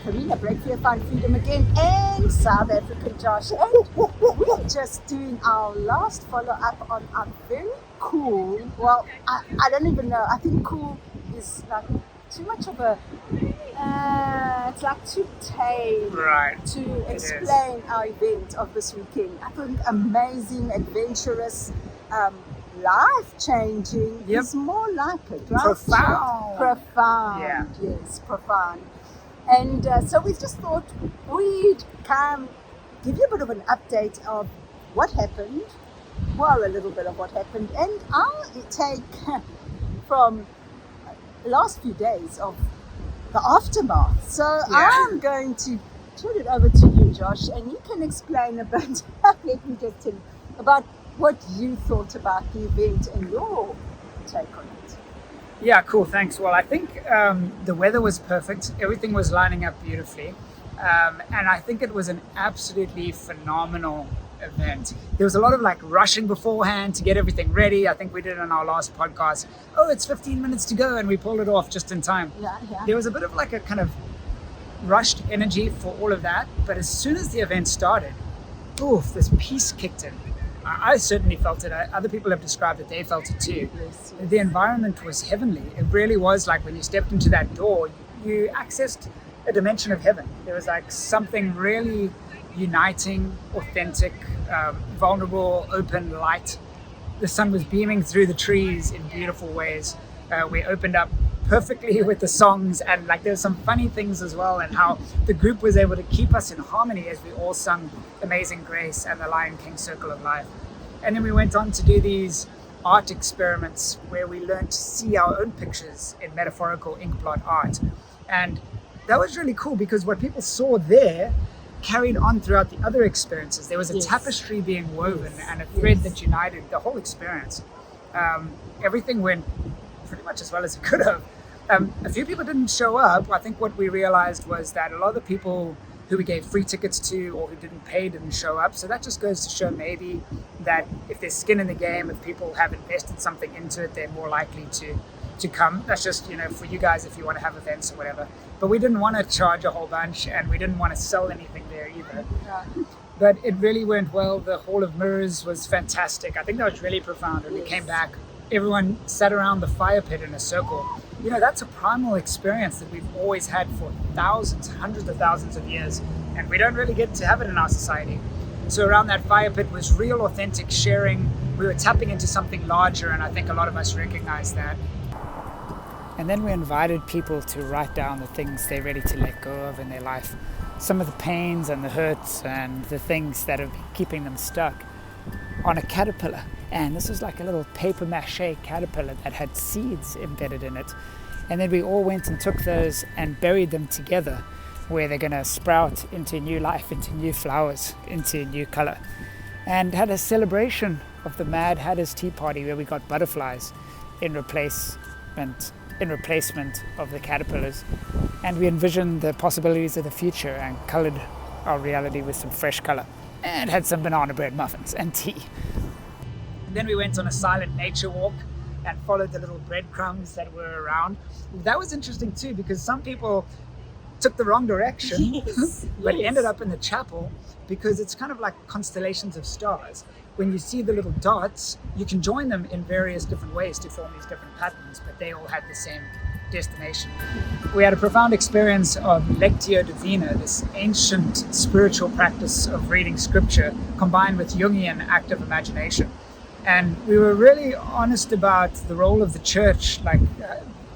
Carina, Break Fear, Find Freedom Again, and South African Josh. And we're just doing our last follow-up on our very cool, well, I don't even know, I think cool is like too much of a, it's like too tame to explain our event of this weekend. I think amazing, adventurous, life-changing is more like it, right? Profound, yes, profound. And so we just thought we'd come give you a bit of an update of what happened, well, a little bit of what happened, and our take from the last few days of the aftermath. So I'm going to turn it over to you, Josh, and you can explain a bit, let me just tell you, about what you thought about the event and your take on it. Yeah, cool, thanks. Well, I think the weather was perfect. Everything was lining up beautifully. And I think it was an absolutely phenomenal event. There was a lot of like rushing beforehand to get everything ready. I think we did it on our last podcast. Oh, it's 15 minutes to go, and we pulled it off just in time. There was a bit of like a kind of rushed energy for all of that. But as soon as the event started, this peace kicked in. I certainly felt it. Other people have described that they felt it too. Yes. The environment was heavenly. It really was like when you stepped into that door, you accessed a dimension of heaven. There was like something really uniting, authentic, vulnerable, open light. The sun was beaming through the trees in beautiful ways. We opened up perfectly with the songs, and like there's some funny things as well, and how the group was able to keep us in harmony as we all sung Amazing Grace and the Lion King Circle of Life. And then we went on to do these art experiments where we learned to see our own pictures in metaphorical inkblot art. And that was really cool because what people saw there carried on throughout the other experiences. There was a tapestry being woven and a thread that united the whole experience. Everything went pretty much as well as it could have. A few people didn't show up. I think what we realized was that a lot of the people who we gave free tickets to or who didn't pay didn't show up. So that just goes to show maybe that if there's skin in the game, if people have invested something into it, they're more likely to come. That's just, for you guys if you want to have events or whatever. But we didn't want to charge a whole bunch, and we didn't want to sell anything there either. But it really went well. The Hall of Mirrors was fantastic. I think that was really profound. When we came back, everyone sat around the fire pit in a circle. That's a primal experience that we've always had for thousands, hundreds of thousands of years, and we don't really get to have it in our society. So around that fire pit was real authentic sharing. We were tapping into something larger, and I think a lot of us recognize that. And then we invited people to write down the things they're ready to let go of in their life. Some of the pains and the hurts and the things that are keeping them stuck on a caterpillar. And this was like a little paper mache caterpillar that had seeds embedded in it. And then we all went and took those and buried them together, where they're going to sprout into new life, into new flowers, into new color. And had a celebration of the Mad Hatter's Tea Party where we got butterflies in replacement of the caterpillars. And we envisioned the possibilities of the future and colored our reality with some fresh color. And had some banana bread muffins and tea. And then we went on a silent nature walk and followed the little breadcrumbs that were around. That was interesting too, because some people took the wrong direction, but ended up in the chapel, because it's kind of like constellations of stars. When you see the little dots, you can join them in various different ways to form these different patterns, but they all had the same destination. We had a profound experience of Lectio Divina, this ancient spiritual practice of reading scripture combined with Jungian active imagination. And we were really honest about the role of the church, like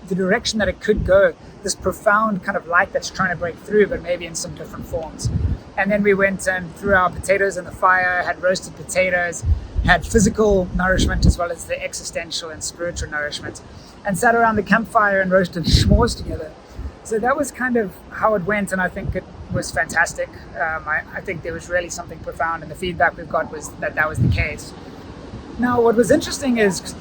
the direction that it could go, this profound kind of light that's trying to break through, but maybe in some different forms. And then we went and threw our potatoes in the fire, had roasted potatoes, had physical nourishment as well as the existential and spiritual nourishment, and sat around the campfire and roasted s'mores together. So that was kind of how it went, and I think it was fantastic. I think there was really something profound, and the feedback we've got was that was the case. Now, what was interesting is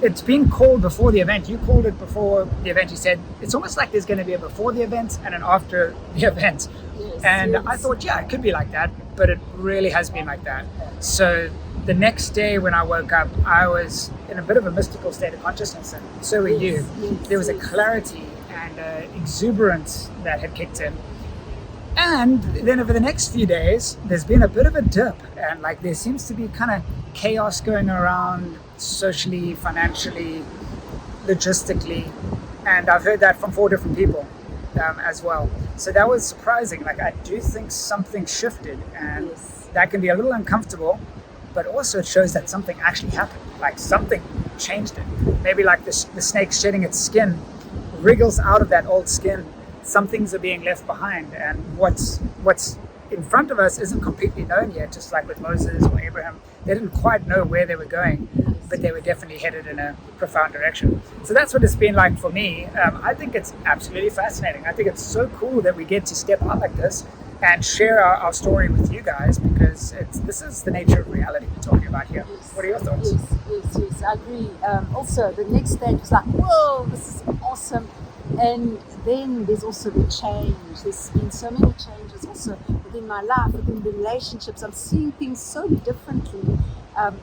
it's being called before the event. You called it before the event. You said it's almost like there's going to be a before the event and an after the event. I thought, it could be like that, but it really has been like that. So the next day when I woke up, I was in a bit of a mystical state of consciousness, and so were you. There was a clarity and exuberance that had kicked in. And then over the next few days, there's been a bit of a dip, and like there seems to be kind of chaos going around socially, financially, logistically, and I've heard that from 4 different people as well. So that was surprising. Like I do think something shifted, and that can be a little uncomfortable, but also it shows that something actually happened. Like something changed it. Maybe like the snake shedding its skin wriggles out of that old skin. Some things are being left behind, and what's in front of us isn't completely known yet. Just like with Moses or Abraham, they didn't quite know where they were going, but they were definitely headed in a profound direction. So that's what it's been like for me. I think it's absolutely fascinating. I think it's so cool that we get to step out like this and share our story with you guys, because this is the nature of reality we're talking about here. Yes. What are your thoughts? Yes, I agree. Also, the next stage was like, whoa, this is awesome. And then there's also the change. There's been so many changes also within my life, within relationships. I'm seeing things so differently,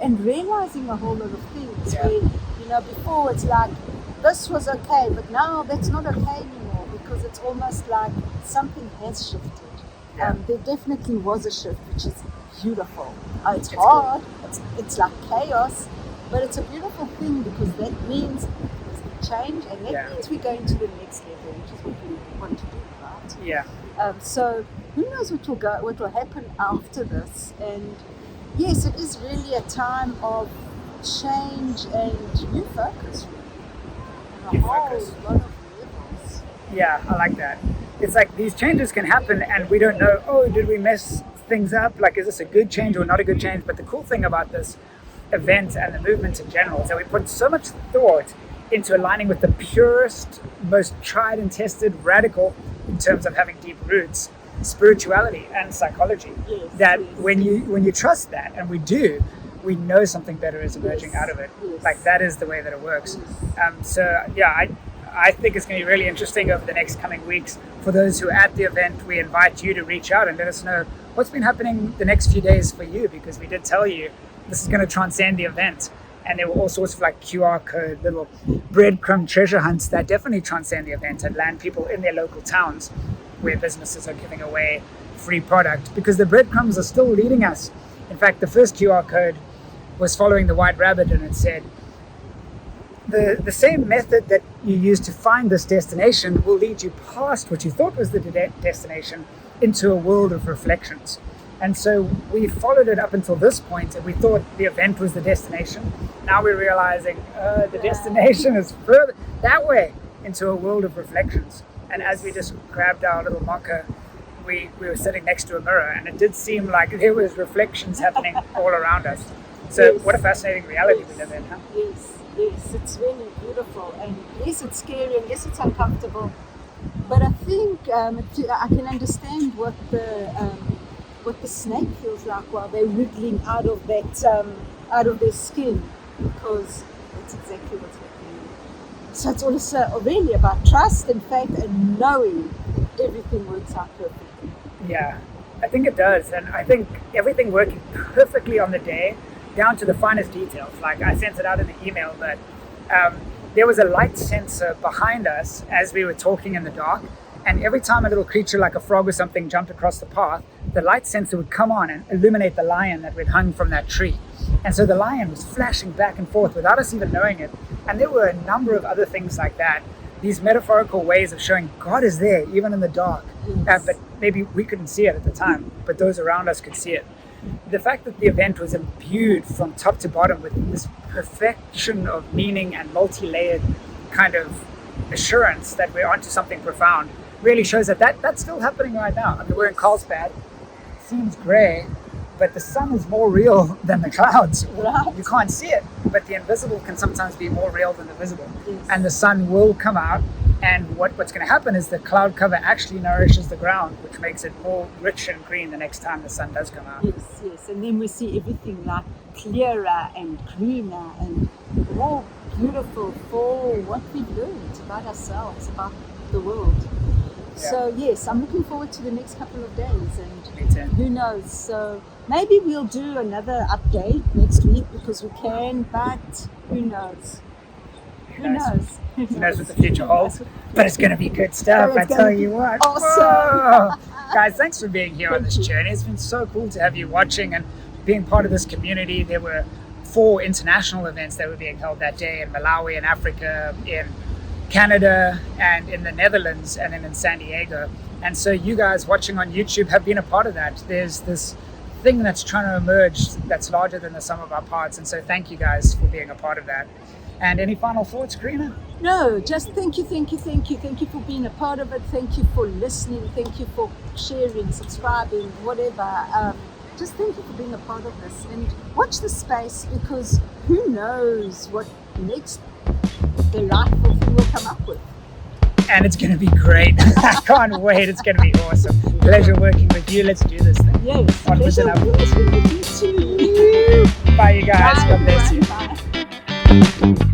and realizing a whole lot of things. Yeah. Where, before it's like, this was okay, but now that's not okay anymore, because it's almost like something has shifted. Yeah. There definitely was a shift, which is beautiful. It's hard. It's like chaos, but it's a beautiful thing, because that means change, and that means we're going to the next level, which is what we want to do, right? Yeah. So who knows what will happen after this? And yes, it is really a time of change and new focus, really. On a whole lot of levels. Yeah, I like that. It's like these changes can happen, and we don't know, oh, did we mess things up? Like, is this a good change or not a good change? But the cool thing about this event and the movement in general is that we put so much thought into aligning with the purest, most tried and tested, radical, in terms of having deep roots, spirituality and psychology. When you trust that, and we do, we know something better is emerging out of it. Like that is the way that it works. I think it's going to be really interesting over the next coming weeks. For those who are at the event, we invite you to reach out and let us know what's been happening the next few days for you, because we did tell you this is going to transcend the event. And there were all sorts of like QR code, little breadcrumb treasure hunts that definitely transcend the event and land people in their local towns where businesses are giving away free product, because the breadcrumbs are still leading us. In fact, the first QR code was following the white rabbit, and it said, the same method that you use to find this destination will lead you past what you thought was the destination into a world of reflections. And so we followed it up until this point, and we thought the event was the destination. Now we're realizing the destination is further that way, into a world of reflections. And as we just grabbed our little marker, we were sitting next to a mirror, and it did seem like there was reflections happening all around us. So what a fascinating reality we live in, huh? Yes, it's really beautiful, and yes, it's scary, and yes, it's uncomfortable. But I think I can understand what the snake feels like while they're wriggling out of that out of their skin, because that's exactly what's happening. So it's also really about trust and faith and knowing that everything works out perfectly. Yeah, I think it does, and I think everything working perfectly on the day, down to the finest details. Like I sent it out in the email, but there was a light sensor behind us as we were talking in the dark, and every time a little creature like a frog or something jumped across the path, the light sensor would come on and illuminate the lion that we'd hung from that tree. And so the lion was flashing back and forth without us even knowing it. And there were a number of other things like that, these metaphorical ways of showing God is there even in the dark. But maybe we couldn't see it at the time, but those around us could see it. The fact that the event was imbued from top to bottom with this perfection of meaning and multi-layered kind of assurance that we're onto something profound really shows that's still happening right now. I mean, we're in Carlsbad. It seems grey, but the sun is more real than the clouds. Right. You can't see it, but the invisible can sometimes be more real than the visible. And the sun will come out, and what's going to happen is the cloud cover actually nourishes the ground, which makes it more rich and green the next time the sun does come out. Yes, and then we see everything like clearer and greener and more beautiful for what we've learned about ourselves, about the world. Yeah. So yes, I'm looking forward to the next couple of days, and who knows, so maybe we'll do another update next week, because we can, but who knows? Who knows what the future holds? But it's going to be good stuff, I tell you what. Awesome. Guys, thanks for being here on this journey. It's been so cool to have you watching and being part of this community. There were 4 international events that were being held that day in Malawi, in Africa, in Canada, and in the Netherlands, and then in San Diego. And so you guys watching on YouTube have been a part of that. There's this thing that's trying to emerge that's larger than the sum of our parts. And so thank you guys for being a part of that. And any final thoughts, Carina? No, just thank you for being a part of it. Thank you for listening. Thank you for sharing, subscribing, whatever. Just thank you for being a part of this, and watch the space, because who knows what next delightful thing we'll come up with. And it's going to be great. I can't wait. It's going to be awesome. Pleasure working with you. Let's do this thing. Yes, pleasure working with you too. Bye, you guys. Bye, God bless you. Bye.